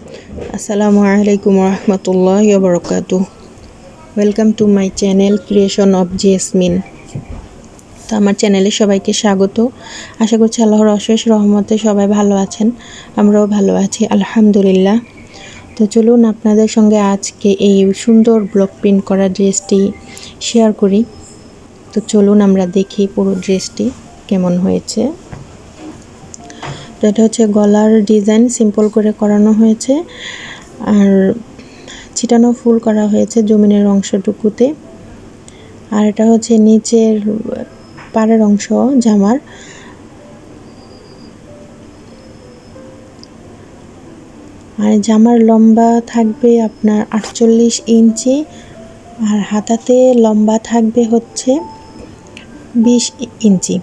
Assalamualaikum warahmatullahi wabarakatuh. Welcome to my channel Creation of Jasmine. তো আমার চ্যানেলে সবাইকে স্বাগত। আশা করছি আল্লাহর অশেষ রহমতে সবাই ভালো আছেন, আমরাও ভালো আছি আলহামদুলিল্লাহ। তো চলুন আপনাদের সঙ্গে আজকে এই সুন্দর ব্লক প্রিন্ট করা ড্রেসটি শেয়ার করি। তো চলুন আমরা দেখি পুরো ড্রেসটি কেমন হয়েছে। তো এটা হচ্ছে গলার ডিজাইন সিম্পল করে করানো হয়েছে, আর ছিটানো ফুল করা হয়েছে জমিনের অংশটুকুতে। আর এটা হচ্ছে নিচের পাড়ের অংশ জামার। আর জামার লম্বা থাকবে আপনার 48 ইঞ্চি, আর হাতাতে লম্বা থাকবে হচ্ছে 20 ইঞ্চি।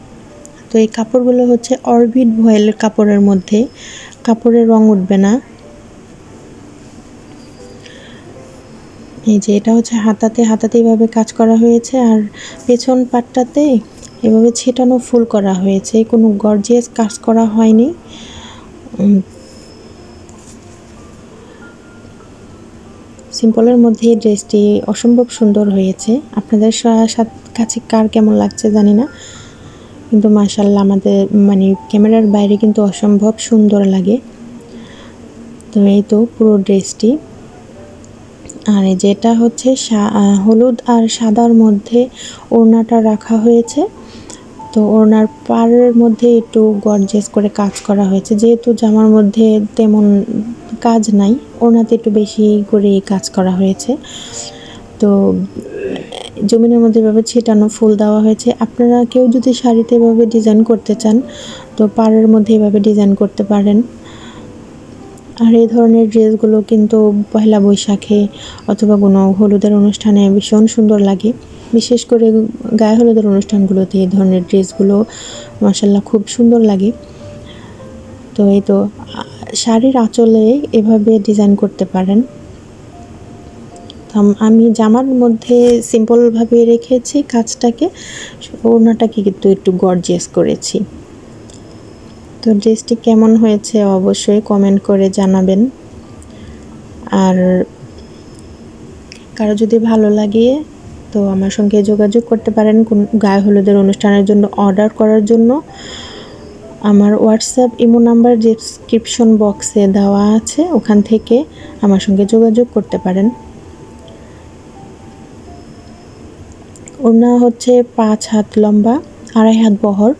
তো এই কাপড়গুলো হচ্ছে অরবিট ভয়েলের কাপড়ের মধ্যে, কাপড়ের রং উঠবে না। এই যে এটা হচ্ছে হাতাতে এভাবে কাজ করা হয়েছে, আর পেছন পাটটাতে এভাবে ছিটানো ফুল করা হয়েছে, কোনো গর্জিয়াস কাজ করা হয়নি। সিম্পলের মধ্যে এই ড্রেসটি অসম্ভব সুন্দর হয়েছে। আপনাদের কাছে কার কেমন লাগছে জানি না, কিন্তু মাশাআল্লাহ আমাদের ক্যামেরার বাইরে কিন্তু অসম্ভব সুন্দর লাগে। তো এই তো পুরো ড্রেসটি। আর যেটা হচ্ছে হলুদ আর সাদার মধ্যে ওড়নাটা রাখা হয়েছে। তো ওড়নার পাড়ের মধ্যে একটু গর্জিয়াস করে কাজ করা হয়েছে, যেহেতু জামার মধ্যে তেমন কাজ নাই, ওড়নাতে একটু বেশি করে কাজ করা হয়েছে। তো জমিনের মধ্যে এভাবে ছিটানো ফুল দেওয়া হয়েছে। আপনারা কেউ যদি শাড়িতে এভাবে ডিজাইন করতে চান তো পাড়ের মধ্যে এভাবে ডিজাইন করতে পারেন। আর এই ধরনের ড্রেসগুলো কিন্তু পয়লা বৈশাখে অথবা কোনো হলুদের অনুষ্ঠানে ভীষণ সুন্দর লাগে। বিশেষ করে গায়ে হলুদের অনুষ্ঠানগুলোতে এই ধরনের ড্রেসগুলো মাশাআল্লাহ খুব সুন্দর লাগে। তো এই তো শাড়ির আঁচলে এভাবে ডিজাইন করতে পারেন। আমি জামার মধ্যে সিম্পলভাবে রেখেছি কাজটাকে, ওড়নাটাকে কিন্তু একটু গর্জিয়াস করেছি। তো ড্রেসটি কেমন হয়েছে অবশ্যই কমেন্ট করে জানাবেন। আর কারো যদি ভালো লাগে তো আমার সঙ্গে যোগাযোগ করতে পারেন গায়ে হলুদের অনুষ্ঠানের জন্য অর্ডার করার জন্য। আমার হোয়াটসঅ্যাপ ইমো নাম্বার ডেসক্রিপশন বক্সে দেওয়া আছে, ওখান থেকে আমার সঙ্গে যোগাযোগ করতে পারেন। ওড়না হচ্ছে 5 হাত লম্বা, 2.5 হাত বহর।